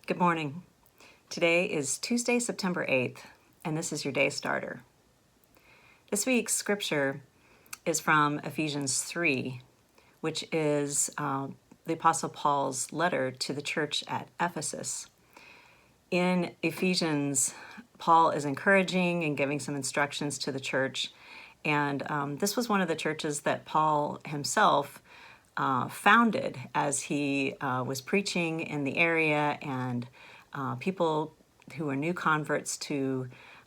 Good morning. Today is Tuesday, September 8th, and this is your day starter. This week's scripture is from Ephesians 3, which is the Apostle Paul's letter to the church at Ephesus. In Ephesians, Paul is encouraging and giving some instructions to the church, and this was one of the churches that Paul himself founded as he was preaching in the area, and people who were new converts to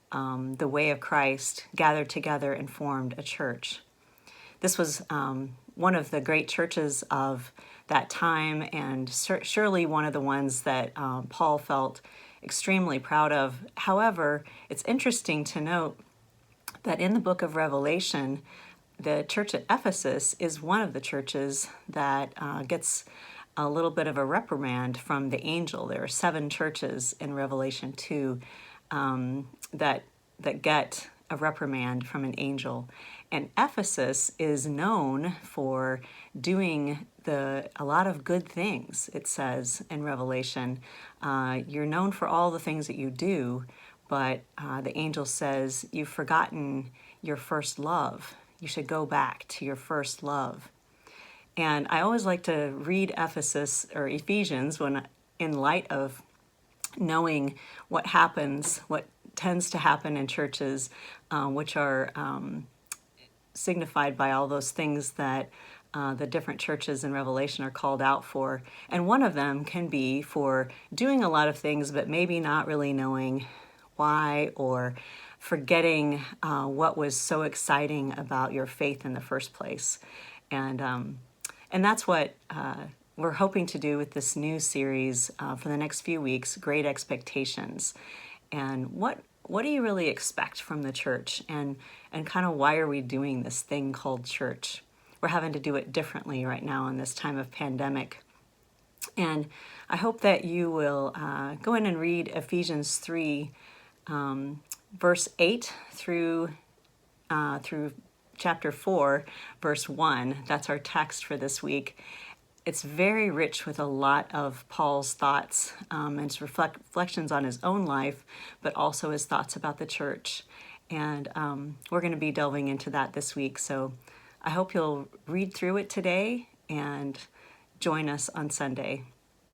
the way of Christ gathered together and formed a church. This was one of the great churches of that time, and surely one of the ones that Paul felt extremely proud of. However, it's interesting to note that in the book of Revelation, the church at Ephesus is one of the churches that gets a little bit of a reprimand from the angel. There are 7 churches in Revelation 2 that get a reprimand from an angel. And Ephesus is known for doing a lot of good things, it says in Revelation. You're known for all the things that you do, but the angel says, you've forgotten your first love. You should go back to your first love. And I always like to read Ephesus or Ephesians when, in light of knowing what tends to happen in churches, which are signified by all those things that the different churches in Revelation are called out for. And one of them can be for doing a lot of things, but maybe not really knowing why, or forgetting what was so exciting about your faith in the first place. And that's what we're hoping to do with this new series for the next few weeks, Great Expectations. And what do you really expect from the church? And kind of why are we doing this thing called church? We're having to do it differently right now in this time of pandemic. And I hope that you will go in and read Ephesians 3, verse 8 through chapter 4, verse 1. That's our text for this week. It's very rich with a lot of Paul's thoughts and his reflections on his own life, but also his thoughts about the church. And we're going to be delving into that this week. So I hope you'll read through it today and join us on Sunday.